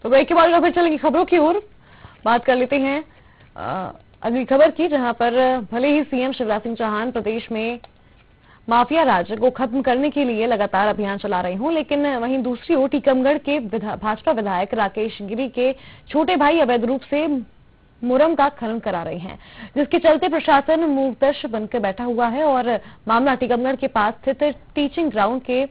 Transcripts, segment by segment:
तो ब्रेक के बाद फिर चलेंगे खबरों की ओर। बात कर लेते हैं अगली खबर की, जहां पर भले ही सीएम शिवराज सिंह चौहान प्रदेश में माफिया राज को खत्म करने के लिए लगातार अभियान चला रहे हों, लेकिन वहीं दूसरी ओर टीकमगढ़ के भाजपा विधायक राकेश गिरी के छोटे भाई अवैध रूप से मुरम का खनन करा रहे हैं, जिसके चलते प्रशासन मूकदर्श बनकर बैठा हुआ है। और मामला टीकमगढ़ के पास स्थित टीचिंग ग्राउंड के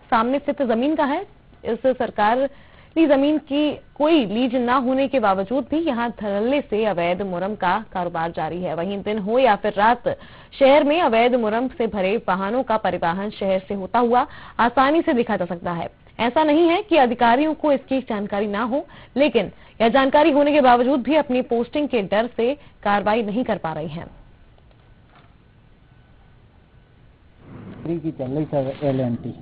सामने स्थित जमीन का है। इस सरकार जमीन की कोई लीज न होने के बावजूद भी यहां धड़ल्ले से अवैध मुरम का कारोबार जारी है। वहीं दिन हो या फिर रात, शहर में अवैध मुरम से भरे वाहनों का परिवहन शहर से होता हुआ आसानी से देखा जा सकता है। ऐसा नहीं है कि अधिकारियों को इसकी जानकारी ना हो, लेकिन यह जानकारी होने के बावजूद भी अपनी पोस्टिंग के डर से कार्रवाई नहीं कर पा रही हैं। की चल रही सर LNT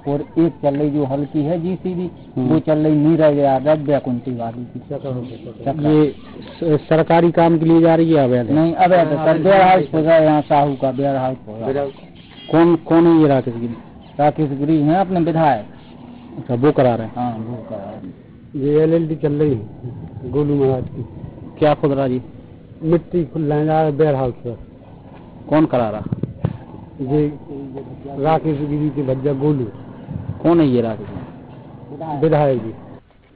और एक चल रही जो हल्की है GCB, वो चल रही नीरा व्याकुंठी वाली की। ये सरकारी काम के लिए जा रही है अवैध? नहीं, अवैध सर वेयर हाउस होगा, यहाँ साहू का वेयर हाउस होगा। कौन है ये राकेश गिरी? राकेश गिरी है अपने विधायक। अच्छा, वो करा रहे हैं? हाँ, वो करा रहे हैं। ये LLD चल रही है गोलू महाराज की। क्या खुद रहा जी? मिट्टी वेयर हाउस पर। कौन करा रहा? ये राकेश गिरी के भज्जा गोलू। कौन है ये राकेश? विधायक जी।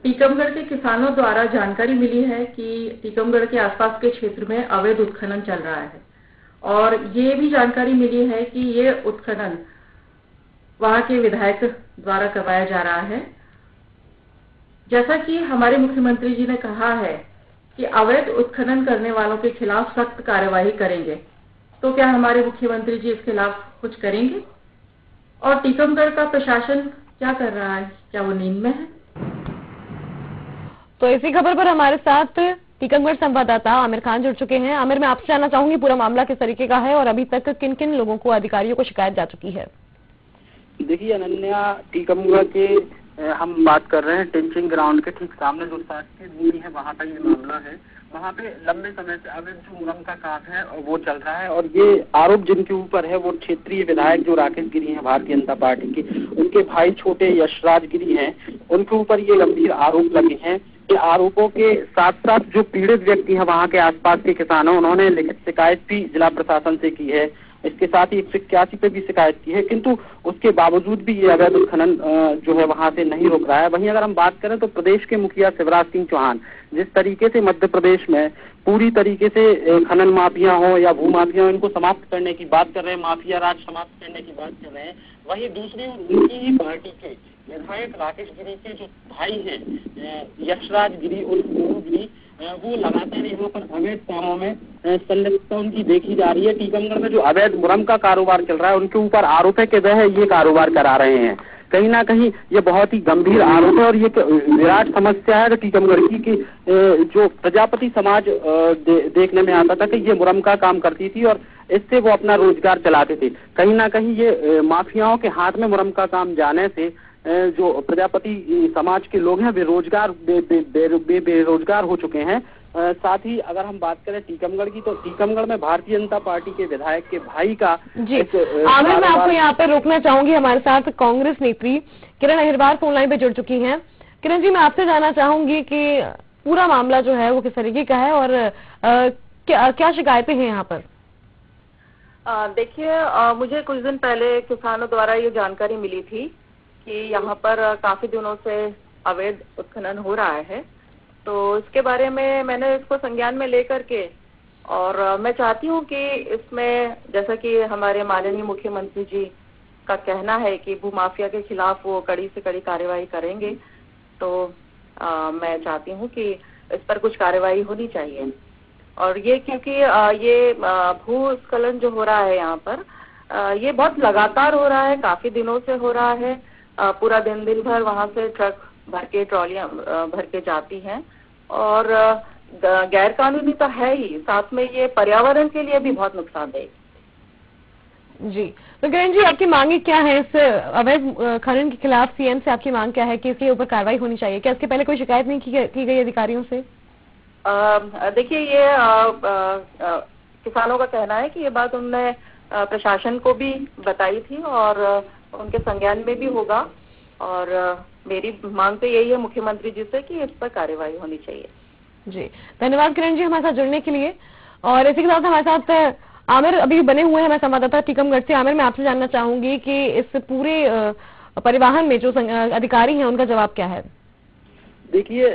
टीकमगढ़ के किसानों द्वारा जानकारी मिली है कि टीकमगढ़ के आसपास के क्षेत्र में अवैध उत्खनन चल रहा है, और ये भी जानकारी मिली है कि ये उत्खनन वहां के विधायक द्वारा करवाया जा रहा है। जैसा कि हमारे मुख्यमंत्री जी ने कहा है कि अवैध उत्खनन करने वालों के खिलाफ सख्त कार्यवाही करेंगे, तो क्या हमारे मुख्यमंत्री जी इसके खिलाफ कुछ करेंगे? और टीकमगढ़ का प्रशासन क्या कर रहा है? क्या वो नींद में है? तो इसी खबर पर हमारे साथ टीकमगढ़ संवाददाता आमिर खान जुड़ चुके हैं। आमिर, मैं आपसे जानना चाहूंगी पूरा मामला किस तरीके का है और अभी तक किन किन लोगों को, अधिकारियों को शिकायत जा चुकी है? देखिए अनन्या, टीकमगढ़ के हम बात कर रहे हैं टीचिंग ग्राउंड के ठीक सामने जो शासकीय भूमि है, वहाँ का ये मामला है। वहाँ पे लंबे समय से अवैध जो मुरम का काम है वो चल रहा है, और ये आरोप जिनके ऊपर है वो क्षेत्रीय विधायक जो राकेश गिरी हैं भारतीय जनता पार्टी के, उनके भाई छोटे यशराज गिरी हैं, उनके ऊपर ये गंभीर आरोप लगे हैं। ये आरोपों के साथ साथ जो पीड़ित व्यक्ति हैं वहाँ के आसपास के किसान हैं, उन्होंने लिखित शिकायत भी जिला प्रशासन से की है। इसके साथ ही 181 पे भी शिकायत की है, किंतु उसके बावजूद भी ये अवैध उत्खनन जो है वहां से नहीं रुक रहा है। वहीं अगर हम बात करें तो प्रदेश के मुखिया शिवराज सिंह चौहान जिस तरीके से मध्य प्रदेश में पूरी तरीके से खनन माफिया हो या भू माफिया हो, इनको समाप्त करने की बात कर रहे हैं, माफिया राज समाप्त करने की बात कर रहे हैं, वहीं दूसरी उनकी ही पार्टी के विधायक राकेश गिरी के जो भाई हैं यशराज गिरी और गोलू गिरी, वो लगातार यहाँ पर अवैध कामों में संलिप्तता उनकी देखी जा रही है। टीकमगढ़ में जो अवैध मुरम का कारोबार चल रहा है, उनके ऊपर आरोप है कि वह ये कारोबार करा रहे हैं। कहीं ना कहीं ये बहुत ही गंभीर आरोप है, और ये विराट समस्या है टीकमगढ़ की कि जो प्रजापति समाज देखने में आता था कि ये मुरम का काम करती थी और इससे वो अपना रोजगार चलाते थे। कहीं ना कहीं ये माफियाओं के हाथ में मुरम का काम जाने से जो प्रजापति समाज के लोग हैं वे बेरोजगार हो चुके हैं। साथ ही अगर हम बात करें टीकमगढ़ की, तो टीकमगढ़ में भारतीय जनता पार्टी के विधायक के भाई का जी आमिर, मैं आपको यहाँ पर रोकना चाहूंगी। हमारे साथ कांग्रेस नेत्री किरण अहिरवार फोन लाइन पे जुड़ चुकी हैं। किरण जी, मैं आपसे जानना चाहूंगी कि पूरा मामला जो है वो किस तरीके का है और क्या शिकायतें हैं यहाँ पर? देखिए, मुझे कुछ दिन पहले किसानों द्वारा ये जानकारी मिली थी कि यहाँ पर काफी दिनों से अवैध उत्खनन हो रहा है, तो इसके बारे में मैंने इसको संज्ञान में लेकर के, और मैं चाहती हूँ कि इसमें जैसा कि हमारे माननीय मुख्यमंत्री जी का कहना है कि भू माफिया के खिलाफ वो कड़ी से कड़ी कार्यवाही करेंगे, तो मैं चाहती हूँ कि इस पर कुछ कार्यवाही होनी चाहिए। और ये क्योंकि ये भूस्खलन जो हो रहा है यहाँ पर, ये बहुत लगातार हो रहा है, काफी दिनों से हो रहा है। पूरा दिन भर वहां से ट्रक भर के, ट्रॉलियां भर के जाती हैं, और गैर कानूनी तो है ही, साथ में ये पर्यावरण के लिए भी बहुत नुकसानदेह। जी, तो किरण जी, आपकी मांगे क्या है इस अवैध खनन के खिलाफ? सीएम से आपकी मांग क्या है कि इसके ऊपर कार्रवाई होनी चाहिए? क्या इसके पहले कोई शिकायत नहीं की गई अधिकारियों से? देखिए, ये किसानों का कहना है कि ये बात उन्होंने प्रशासन को भी बताई थी और उनके संज्ञान में भी होगा, और मेरी मांग तो यही है मुख्यमंत्री जी से कि इस पर कार्यवाही होनी चाहिए। जी, धन्यवाद किरण जी हमारे साथ जुड़ने के लिए। और इसी के साथ हमारे साथ आमिर अभी बने हुए हैं, हमारे संवाददाता टीकमगढ़ से। आमिर, मैं आपसे जानना चाहूंगी कि इस पूरे परिवहन में जो अधिकारी हैं उनका जवाब क्या है? देखिए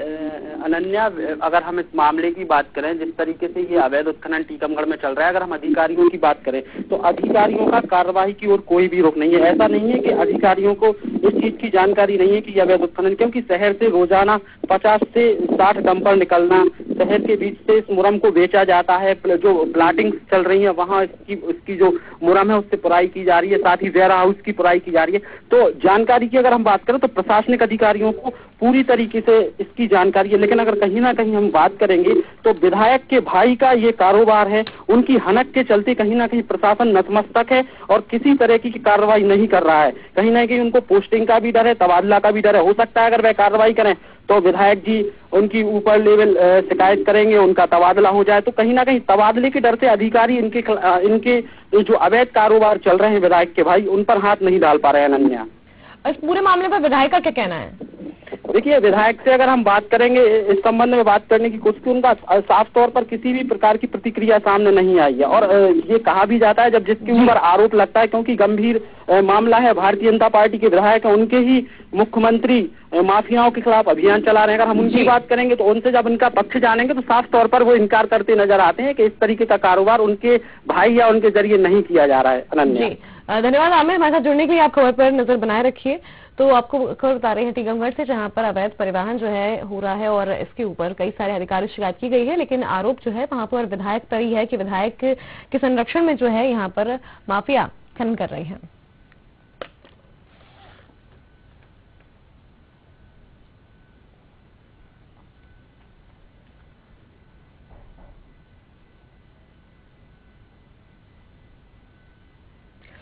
अनन्या, अगर हम इस मामले की बात करें, जिस तरीके से ये अवैध उत्खनन टीकमगढ़ में चल रहा है, अगर हम अधिकारियों की बात करें तो अधिकारियों का कार्रवाई की ओर कोई भी रुख नहीं है। ऐसा नहीं है कि अधिकारियों को इस चीज की जानकारी नहीं है कि यह अवैध उत्खनन, क्योंकि शहर से रोजाना 50 से 60 डंपर निकलना, शहर के बीच से इस मुरम को बेचा जाता है। जो प्लाटिंग चल रही है वहाँ इसकी जो मुरम है उससे पुराई की जा रही है, साथ ही वेयर हाउस की पुराई की जा रही है। तो जानकारी की अगर हम बात करें तो प्रशासनिक अधिकारियों को पूरी तरीके से इसकी जानकारी है, लेकिन अगर कहीं ना कहीं हम बात करेंगे तो विधायक के भाई का ये कारोबार है, उनकी हनक के चलते कहीं ना कहीं प्रशासन नतमस्तक है और किसी तरह की कार्रवाई नहीं कर रहा है। कहीं ना कहीं उनको पोस्टिंग का भी डर है, तबादला का भी डर है। हो सकता है अगर वह कार्रवाई करें तो विधायक जी उनकी ऊपर लेवल शिकायत करेंगे, उनका तबादला हो जाए। तो कहीं ना कहीं तबादले के डर से अधिकारी इनके जो अवैध कारोबार चल रहे हैं विधायक के भाई, उन पर हाथ नहीं डाल पा रहे हैं। अनन्या, इस पूरे मामले पर विधायक का क्या कहना है? देखिए, विधायक से अगर हम बात करेंगे, इस संबंध में बात करने की कोशिश की, उनका साफ तौर पर किसी भी प्रकार की प्रतिक्रिया सामने नहीं आई है। और ये कहा भी जाता है जब जिसके ऊपर आरोप लगता है, क्योंकि गंभीर मामला है, भारतीय जनता पार्टी के विधायक है, उनके ही मुख्यमंत्री माफियाओं के खिलाफ अभियान चला रहे हैं। अगर हम उनकी बात करेंगे तो उनसे जब उनका पक्ष जानेंगे तो साफ तौर पर वो इनकार करते नजर आते हैं कि इस तरीके का कारोबार उनके भाई या उनके जरिए नहीं किया जा रहा है। अनन्या, धन्यवाद आमिर, हमारे साथ जुड़ने के लिए। आप खबर पर नजर बनाए रखिए। तो आपको खबर बता रहे हैं टीकमगढ़ से, जहां पर अवैध परिवहन जो है हो रहा है और इसके ऊपर कई सारे अधिकारी शिकायत की गई है, लेकिन आरोप जो है वहां पर विधायक पर ही है कि विधायक के संरक्षण में जो है यहाँ पर माफिया खनन कर रही है।